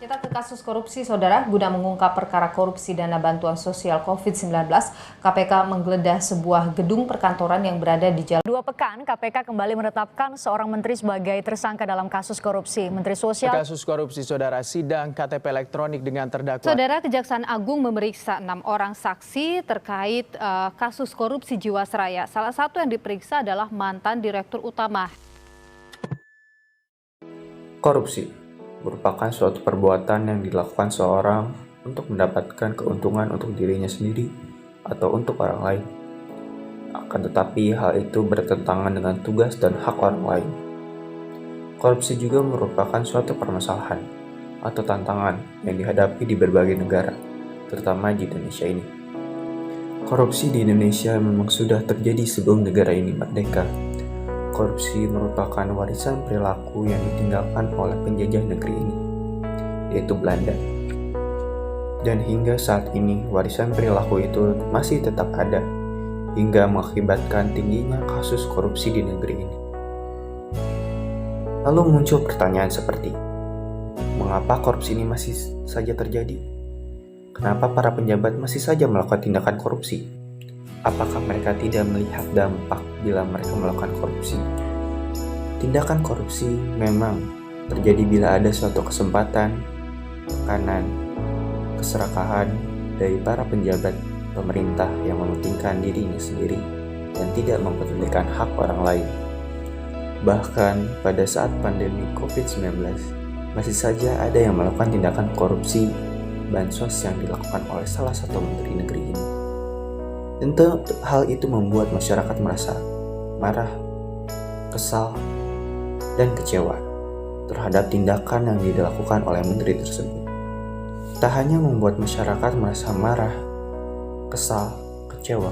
Kita ke kasus korupsi, Saudara. Guna mengungkap perkara korupsi dana bantuan sosial COVID-19, KPK menggeledah sebuah gedung perkantoran yang berada di Jalan. 2 pekan, KPK kembali menetapkan seorang menteri sebagai tersangka dalam kasus korupsi. Menteri Sosial. Kasus korupsi, Saudara, sidang KTP elektronik dengan terdakwa. Saudara, Kejaksaan Agung memeriksa 6 orang saksi terkait kasus korupsi Jiwasraya. Salah satu yang diperiksa adalah mantan Direktur Utama. Korupsi merupakan suatu perbuatan yang dilakukan seorang untuk mendapatkan keuntungan untuk dirinya sendiri atau untuk orang lain. Akan tetapi hal itu bertentangan dengan tugas dan hak orang lain. Korupsi juga merupakan suatu permasalahan atau tantangan yang dihadapi di berbagai negara, terutama di Indonesia ini. Korupsi di Indonesia memang sudah terjadi sebelum negara ini merdeka. Korupsi merupakan warisan perilaku yang ditinggalkan oleh penjajah negeri ini, yaitu Belanda. Dan hingga saat ini, warisan perilaku itu masih tetap ada, hingga mengakibatkan tingginya kasus korupsi di negeri ini. Lalu muncul pertanyaan seperti, mengapa korupsi ini masih saja terjadi? Kenapa para penjabat masih saja melakukan tindakan korupsi? Apakah mereka tidak melihat dampak bila mereka melakukan korupsi? Tindakan korupsi memang terjadi bila ada suatu kesempatan, tekanan, keserakahan dari para penjabat pemerintah yang mementingkan dirinya sendiri dan tidak mempedulikan hak orang lain. Bahkan pada saat pandemi COVID-19, masih saja ada yang melakukan tindakan korupsi bansos yang dilakukan oleh salah satu menteri negeri ini. Tentu hal itu membuat masyarakat merasa marah, kesal, dan kecewa terhadap tindakan yang dilakukan oleh menteri tersebut. Tak hanya membuat masyarakat merasa marah, kesal, kecewa,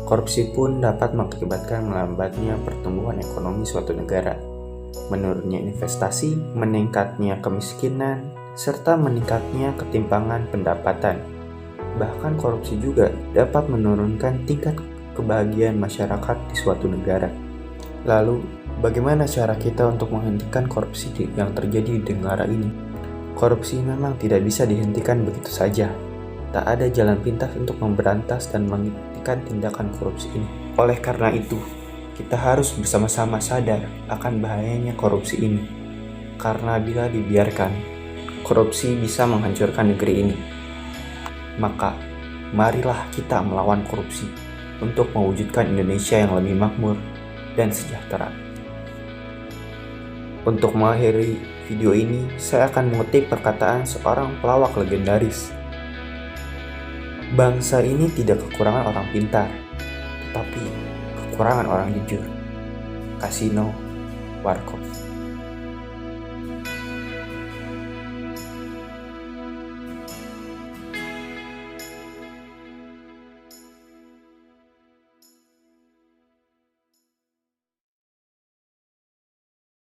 korupsi pun dapat mengakibatkan melambatnya pertumbuhan ekonomi suatu negara, menurunnya investasi, meningkatnya kemiskinan, serta meningkatnya ketimpangan pendapatan. Bahkan korupsi juga dapat menurunkan tingkat kebahagiaan masyarakat di suatu negara. Lalu, bagaimana cara kita untuk menghentikan korupsi yang terjadi di negara ini? Korupsi memang tidak bisa dihentikan begitu saja. Tak ada jalan pintas untuk memberantas dan menghentikan tindakan korupsi ini. Oleh karena itu, kita harus bersama-sama sadar akan bahayanya korupsi ini. Karena bila dibiarkan, korupsi bisa menghancurkan negeri ini. Maka, marilah kita melawan korupsi untuk mewujudkan Indonesia yang lebih makmur dan sejahtera. Untuk mengakhiri video ini, saya akan mengutip perkataan seorang pelawak legendaris. Bangsa ini tidak kekurangan orang pintar, tetapi kekurangan orang jujur. Kasino Warkop.